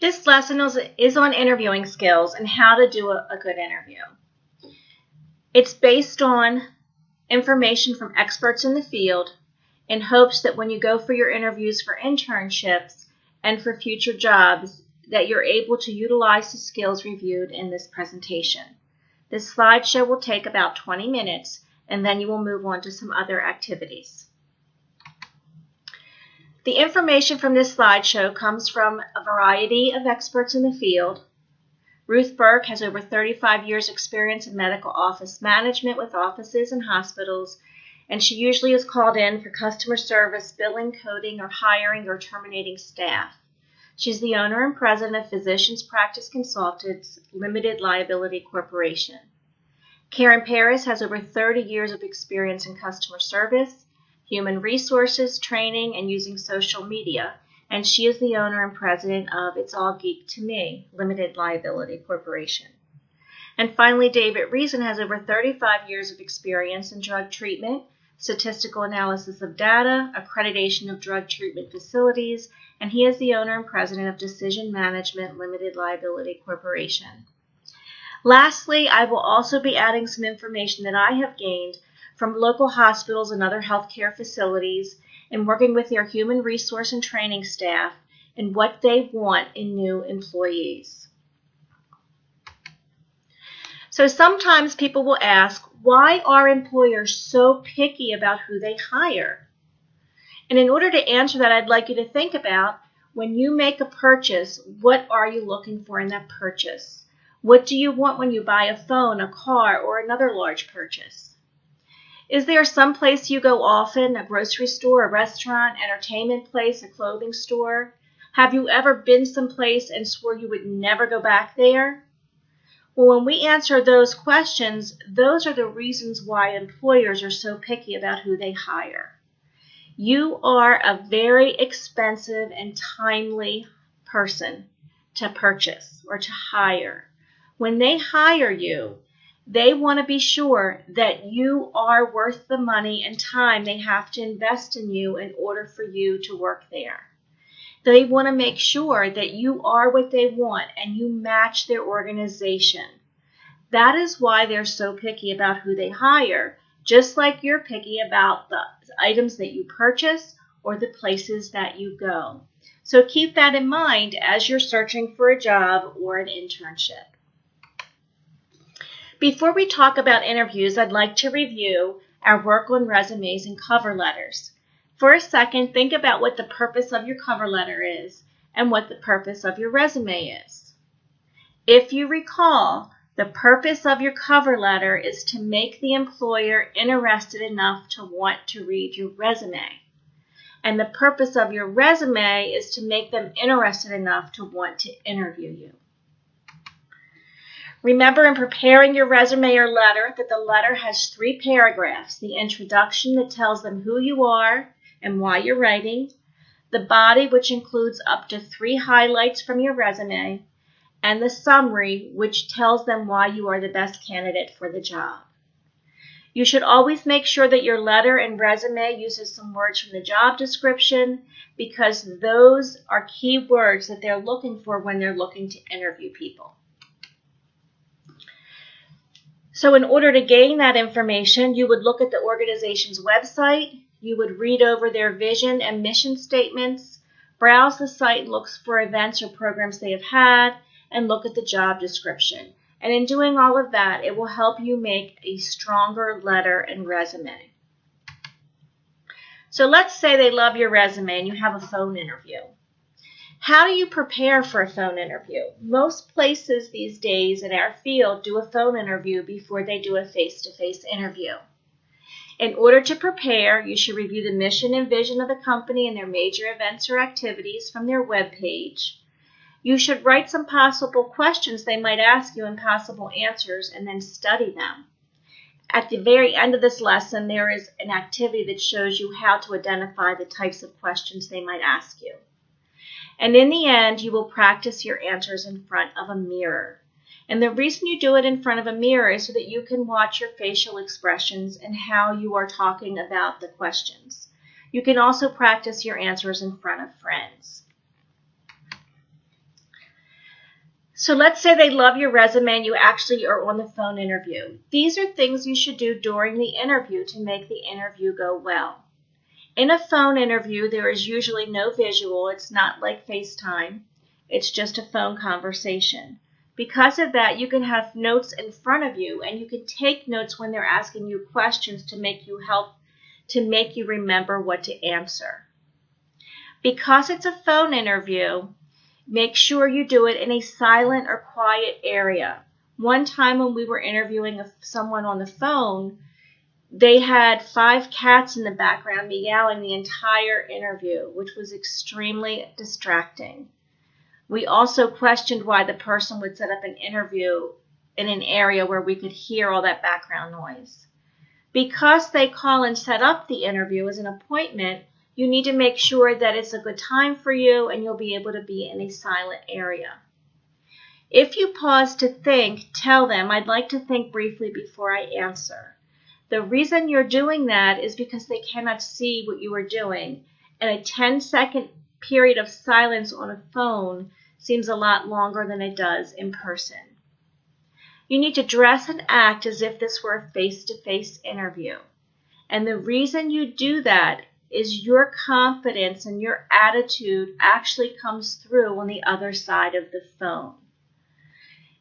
This lesson is on interviewing skills and how to do a good interview. It's based on information from experts in the field in hopes that when you go for your interviews for internships and for future jobs, that you're able to utilize the skills reviewed in this presentation. This slideshow will take about 20 minutes, and then you will move on to some other activities. The information from this slideshow comes from a variety of experts in the field. Ruth Burke has over 35 years experience in medical office management with offices and hospitals, and she usually is called in for customer service, billing, coding, or hiring or terminating staff. She's the owner and president of Physicians Practice Consultants Limited Liability Corporation. Karen Paris has over 30 years of experience in customer service, human resources, training, and using social media, and she is the owner and president of It's All Geek to Me, Limited Liability Corporation. And finally, David Reason has over 35 years of experience in drug treatment, statistical analysis of data, accreditation of drug treatment facilities, and he is the owner and president of Decision Management Limited Liability Corporation. Lastly, I will also be adding some information that I have gained from local hospitals and other healthcare facilities and working with their human resource and training staff and what they want in new employees. So sometimes people will ask, why are employers so picky about who they hire? And in order to answer that, I'd like you to think about when you make a purchase, what are you looking for in that purchase? What do you want when you buy a phone, a car, or another large purchase? Is there some place you go often, a grocery store, a restaurant, entertainment place, a clothing store? Have you ever been someplace and swore you would never go back there? Well, when we answer those questions, those are the reasons why employers are so picky about who they hire. You are a very expensive and timely person to purchase or to hire. When they hire you, they want to be sure that you are worth the money and time they have to invest in you in order for you to work there. They want to make sure that you are what they want and you match their organization. That is why they're so picky about who they hire, just like you're picky about the items that you purchase or the places that you go. So keep that in mind as you're searching for a job or an internship. Before we talk about interviews, I'd like to review our work on resumes and cover letters. For a second, think about what the purpose of your cover letter is and what the purpose of your resume is. If you recall, the purpose of your cover letter is to make the employer interested enough to want to read your resume. And the purpose of your resume is to make them interested enough to want to interview you. Remember, in preparing your resume or letter, that the letter has 3 paragraphs. The introduction that tells them who you are and why you're writing, the body, which includes up to 3 highlights from your resume, and the summary, which tells them why you are the best candidate for the job. You should always make sure that your letter and resume uses some words from the job description, because those are key words that they're looking for when they're looking to interview people. So in order to gain that information, you would look at the organization's website, you would read over their vision and mission statements, browse the site, look for events or programs they have had, and look at the job description. And in doing all of that, it will help you make a stronger letter and resume. So let's say they love your resume and you have a phone interview. How do you prepare for a phone interview? Most places these days in our field do a phone interview before they do a face-to-face interview. In order to prepare, you should review the mission and vision of the company and their major events or activities from their webpage. You should write some possible questions they might ask you and possible answers, and then study them. At the very end of this lesson, there is an activity that shows you how to identify the types of questions they might ask you. And in the end, you will practice your answers in front of a mirror. And the reason you do it in front of a mirror is so that you can watch your facial expressions and how you are talking about the questions. You can also practice your answers in front of friends. So let's say they love your resume and you actually are on the phone interview. These are things you should do during the interview to make the interview go well. In a phone interview, there is usually no visual. It's not like FaceTime. It's just a phone conversation. Because of that, you can have notes in front of you, and you can take notes when they're asking you questions to make you remember what to answer. Because it's a phone interview, make sure you do it in a silent or quiet area. One time when we were interviewing someone on the phone, they had 5 cats in the background meowing the entire interview, which was extremely distracting. We also questioned why the person would set up an interview in an area where we could hear all that background noise. Because they call and set up the interview as an appointment, you need to make sure that it's a good time for you and you'll be able to be in a silent area. If you pause to think, tell them, "I'd like to think briefly before I answer." The reason you're doing that is because they cannot see what you are doing, and a 10-second period of silence on a phone seems a lot longer than it does in person. You need to dress and act as if this were a face-to-face interview. And the reason you do that is your confidence and your attitude actually comes through on the other side of the phone.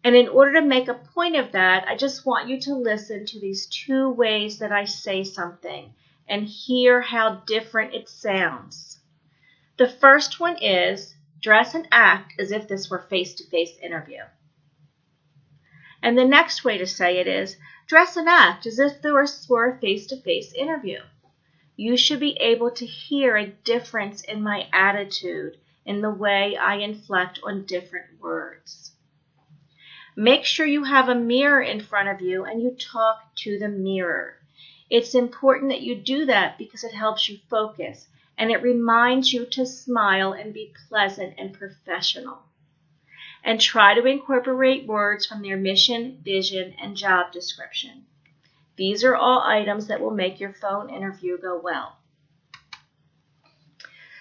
And in order to make a point of that, I just want you to listen to these 2 ways that I say something and hear how different it sounds. The first one is, dress and act as if this were a face-to-face interview. And the next way to say it is, dress and act as if this were a face-to-face interview. You should be able to hear a difference in my attitude, in the way I inflect on different words. Make sure you have a mirror in front of you and you talk to the mirror. It's important that you do that because it helps you focus and it reminds you to smile and be pleasant and professional. And try to incorporate words from their mission, vision, and job description. These are all items that will make your phone interview go well.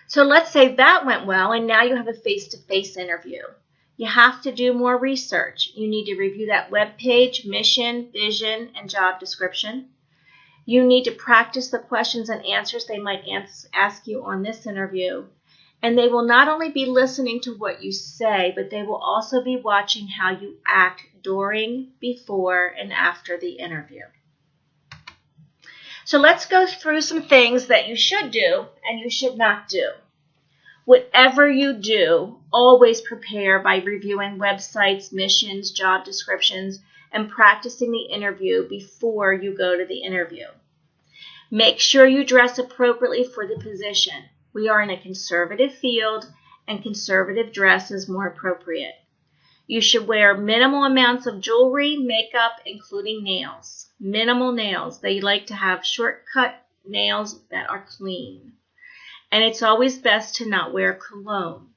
So let's say that went well and now you have a face-to-face interview. You have to do more research. You need to review that web page, mission, vision, and job description. You need to practice the questions and answers they might ask you on this interview. And they will not only be listening to what you say, but they will also be watching how you act during, before, and after the interview. So let's go through some things that you should do and you should not do. Whatever you do, always prepare by reviewing websites, missions, job descriptions, and practicing the interview before you go to the interview. Make sure you dress appropriately for the position. We are in a conservative field, and conservative dress is more appropriate. You should wear minimal amounts of jewelry, makeup, including nails. Minimal nails. They like to have short-cut nails that are clean. And it's always best to not wear cologne.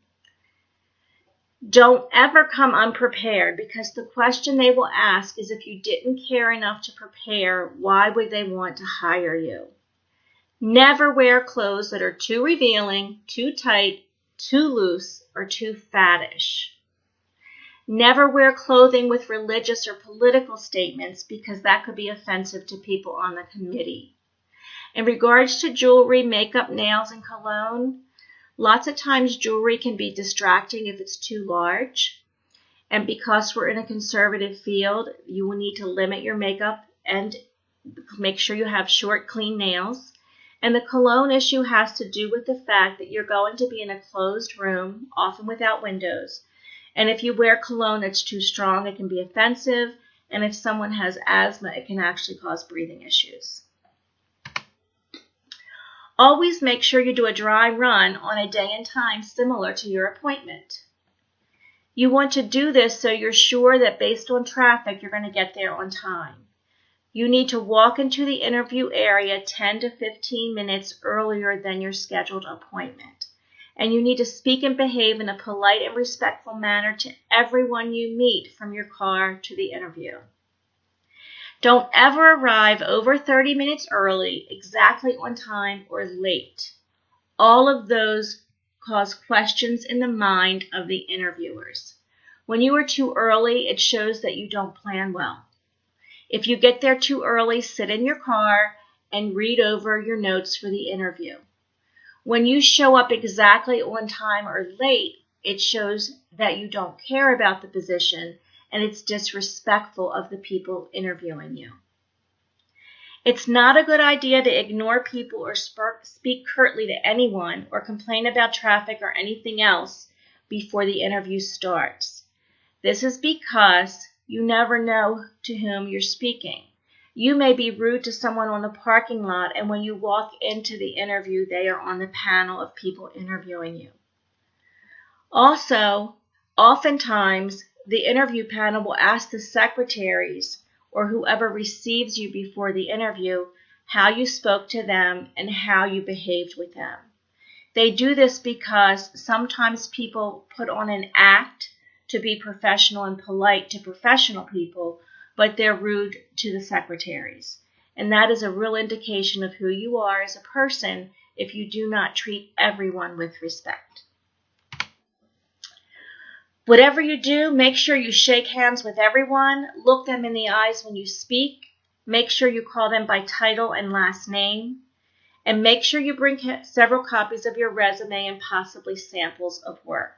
Don't ever come unprepared because the question they will ask is if you didn't care enough to prepare, why would they want to hire you? Never wear clothes that are too revealing, too tight, too loose, or too faddish. Never wear clothing with religious or political statements because that could be offensive to people on the committee. In regards to jewelry, makeup, nails, and cologne, lots of times jewelry can be distracting if it's too large. And because we're in a conservative field, you will need to limit your makeup and make sure you have short, clean nails. And the cologne issue has to do with the fact that you're going to be in a closed room, often without windows. And if you wear cologne that's too strong, it can be offensive. And if someone has asthma, it can actually cause breathing issues. Always make sure you do a dry run on a day and time similar to your appointment. You want to do this so you're sure that based on traffic, you're going to get there on time. You need to walk into the interview area 10 to 15 minutes earlier than your scheduled appointment. And you need to speak and behave in a polite and respectful manner to everyone you meet from your car to the interview. Don't ever arrive over 30 minutes early, exactly on time, or late. All of those cause questions in the mind of the interviewers. When you are too early, it shows that you don't plan well. If you get there too early, sit in your car and read over your notes for the interview. When you show up exactly on time or late, it shows that you don't care about the position and it's disrespectful of the people interviewing you. It's not a good idea to ignore people or speak curtly to anyone or complain about traffic or anything else before the interview starts. This is because you never know to whom you're speaking. You may be rude to someone on the parking lot, and when you walk into the interview, they are on the panel of people interviewing you. Also, oftentimes, the interview panel will ask the secretaries or whoever receives you before the interview how you spoke to them and how you behaved with them. They do this because sometimes people put on an act to be professional and polite to professional people, but they're rude to the secretaries. And that is a real indication of who you are as a person if you do not treat everyone with respect. Whatever you do, make sure you shake hands with everyone, look them in the eyes when you speak, make sure you call them by title and last name, and make sure you bring several copies of your resume and possibly samples of work.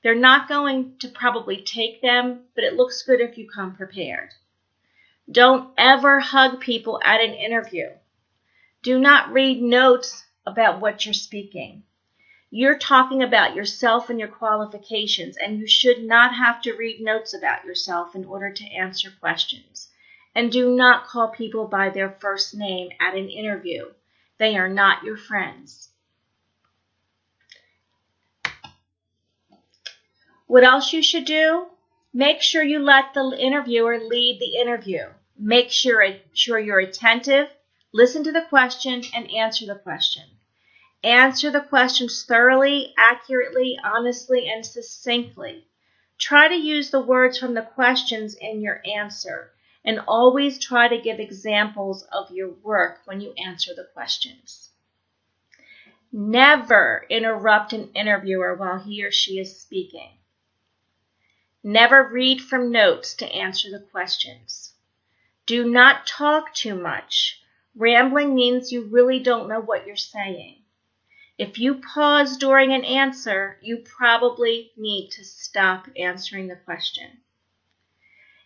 They're not going to probably take them, but it looks good if you come prepared. Don't ever hug people at an interview. Do not read notes about what you're speaking. You're talking about yourself and your qualifications, and you should not have to read notes about yourself in order to answer questions. And do not call people by their first name at an interview. They are not your friends. What else you should do? Make sure you let the interviewer lead the interview. Make sure you're attentive, listen to the question, and answer the question. Answer the questions thoroughly, accurately, honestly, and succinctly. Try to use the words from the questions in your answer, and always try to give examples of your work when you answer the questions. Never interrupt an interviewer while he or she is speaking. Never read from notes to answer the questions. Do not talk too much. Rambling means you really don't know what you're saying. If you pause during an answer, you probably need to stop answering the question.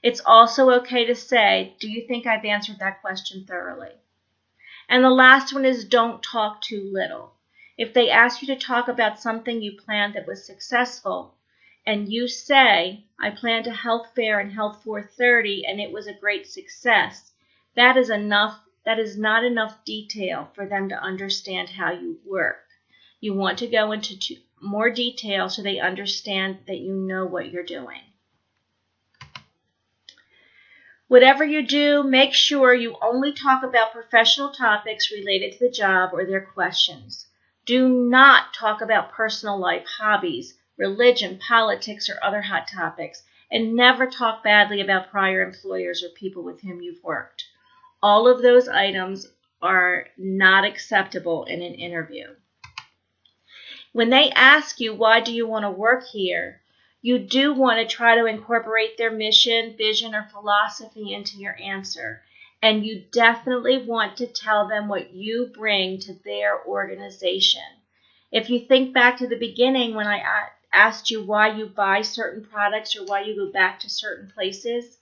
It's also okay to say, do you think I've answered that question thoroughly? And the last one is don't talk too little. If they ask you to talk about something you planned that was successful, and you say, I planned a health fair in Health 430 and it was a great success, that is not enough detail for them to understand how you work. You want to go into more detail so they understand that you know what you're doing. Whatever you do, make sure you only talk about professional topics related to the job or their questions. Do not talk about personal life, hobbies, religion, politics, or other hot topics, and never talk badly about prior employers or people with whom you've worked. All of those items are not acceptable in an interview. When they ask you, why do you want to work here, you do want to try to incorporate their mission, vision, or philosophy into your answer. And you definitely want to tell them what you bring to their organization. If you think back to the beginning when I asked you why you buy certain products or why you go back to certain places,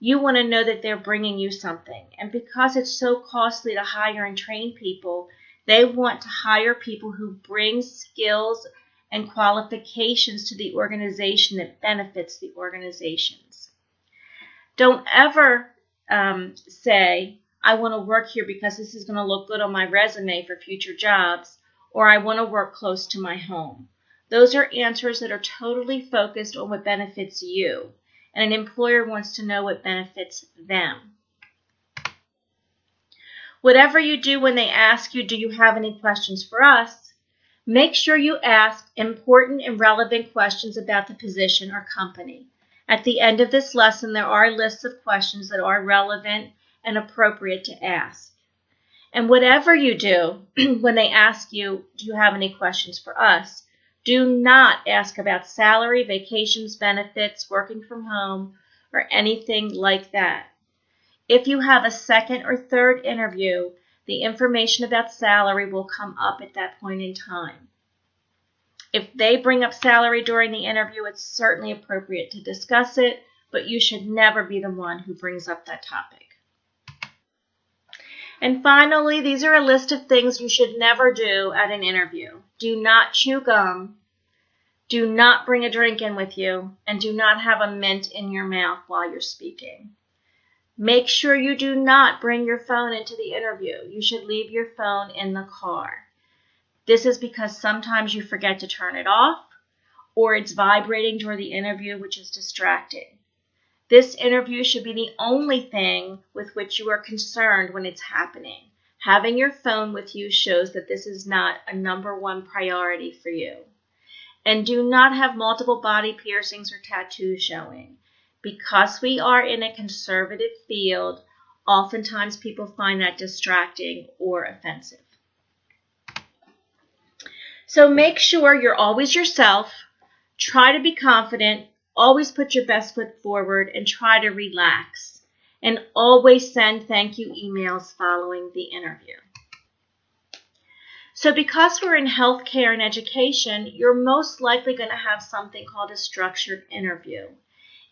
you want to know that they're bringing you something. And because it's so costly to hire and train people, they want to hire people who bring skills and qualifications to the organization that benefits the organizations. Don't ever say, I want to work here because this is going to look good on my resume for future jobs, or I want to work close to my home. Those are answers that are totally focused on what benefits you, and an employer wants to know what benefits them. Whatever you do when they ask you, do you have any questions for us? Make sure you ask important and relevant questions about the position or company. At the end of this lesson, there are lists of questions that are relevant and appropriate to ask. And whatever you do when they ask you, do you have any questions for us? Do not ask about salary, vacations, benefits, working from home, or anything like that. If you have a second or third interview, the information about salary will come up at that point in time. If they bring up salary during the interview, it's certainly appropriate to discuss it, but you should never be the one who brings up that topic. And finally, these are a list of things you should never do at an interview. Do not chew gum. Do not bring a drink in with you, and do not have a mint in your mouth while you're speaking. Make sure you do not bring your phone into the interview. You should leave your phone in the car. This is because sometimes you forget to turn it off, or it's vibrating during the interview, which is distracting. This interview should be the only thing with which you are concerned when it's happening. Having your phone with you shows that this is not a number one priority for you. And do not have multiple body piercings or tattoos showing. Because we are in a conservative field, oftentimes people find that distracting or offensive. So make sure you're always yourself. Try to be confident. Always put your best foot forward and try to relax. And always send thank you emails following the interview. So because we're in healthcare and education, you're most likely going to have something called a structured interview.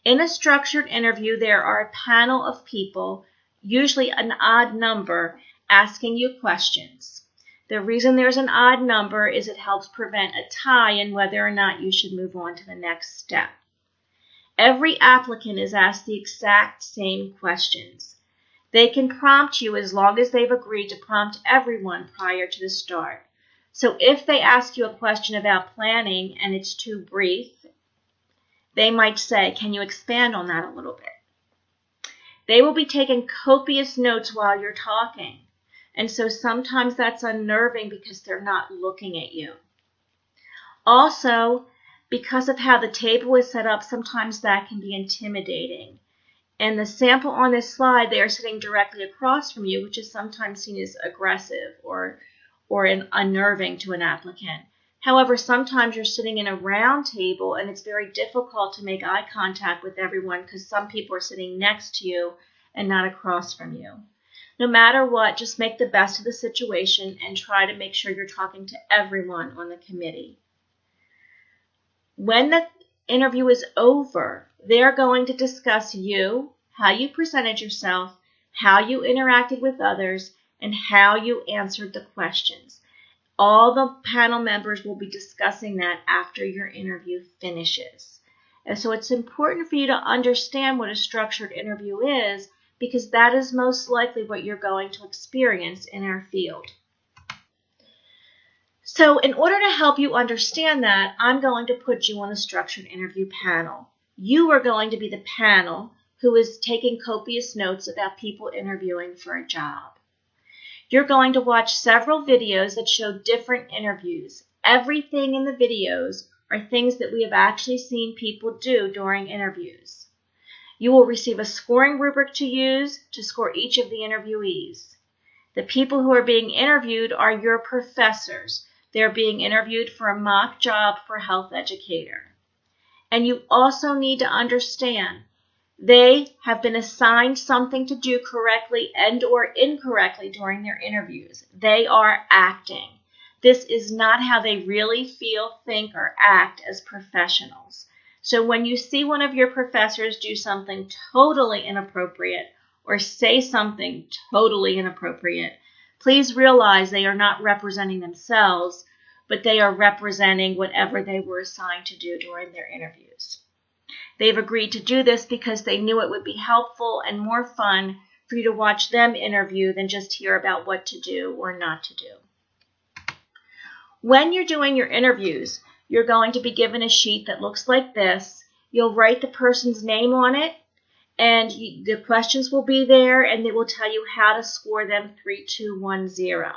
In a structured interview, there are a panel of people, usually an odd number, asking you questions. The reason there's an odd number is it helps prevent a tie in whether or not you should move on to the next step. Every applicant is asked the exact same questions. They can prompt you as long as they've agreed to prompt everyone prior to the start. So if they ask you a question about planning and it's too brief, they might say, can you expand on that a little bit? They will be taking copious notes while you're talking. And so sometimes that's unnerving because they're not looking at you. Also, because of how the table is set up, sometimes that can be intimidating. And the sample on this slide, they are sitting directly across from you, which is sometimes seen as aggressive or unnerving to an applicant. However, sometimes you're sitting in a round table and it's very difficult to make eye contact with everyone because some people are sitting next to you and not across from you. No matter what, just make the best of the situation and try to make sure you're talking to everyone on the committee. When the interview is over, they're going to discuss you, how you presented yourself, how you interacted with others, and how you answered the questions. All the panel members will be discussing that after your interview finishes. And so it's important for you to understand what a structured interview is because that is most likely what you're going to experience in our field. So in order to help you understand that, I'm going to put you on the structured interview panel. You are going to be the panel who is taking copious notes about people interviewing for a job. You're going to watch several videos that show different interviews. Everything in the videos are things that we have actually seen people do during interviews. You will receive a scoring rubric to use to score each of the interviewees. The people who are being interviewed are your professors. They're being interviewed for a mock job for health educator. And you also need to understand they have been assigned something to do correctly and or incorrectly during their interviews. They are acting. This is not how they really feel, think, or act as professionals. So when you see one of your professors do something totally inappropriate or say something totally inappropriate, please realize they are not representing themselves, but they are representing whatever they were assigned to do during their interviews. They've agreed to do this because they knew it would be helpful and more fun for you to watch them interview than just hear about what to do or not to do. When you're doing your interviews, you're going to be given a sheet that looks like this. You'll write the person's name on it, and the questions will be there, and they will tell you how to score them 3, 2, 1, 0.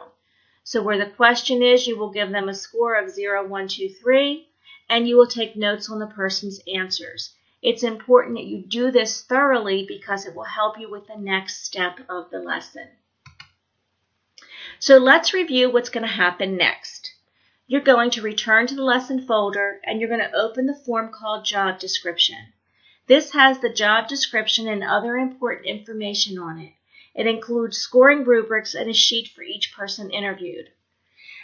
So where the question is, you will give them a score of 0, 1, 2, 3, and you will take notes on the person's answers. It's important that you do this thoroughly because it will help you with the next step of the lesson. So let's review what's going to happen next. You're going to return to the lesson folder and you're going to open the form called Job Description. This has the job description and other important information on it. It includes scoring rubrics and a sheet for each person interviewed.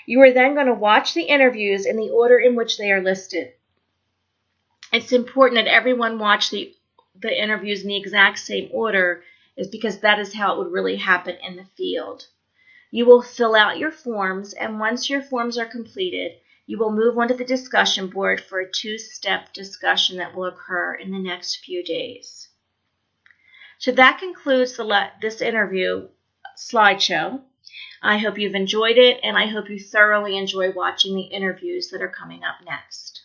You are then going to watch the interviews in the order in which they are listed. It's important that everyone watch the interviews in the exact same order, is because that is how it would really happen in the field. You will fill out your forms, and once your forms are completed, you will move on to the discussion board for a 2-step discussion that will occur in the next few days. So that concludes this interview slideshow. I hope you've enjoyed it, and I hope you thoroughly enjoy watching the interviews that are coming up next.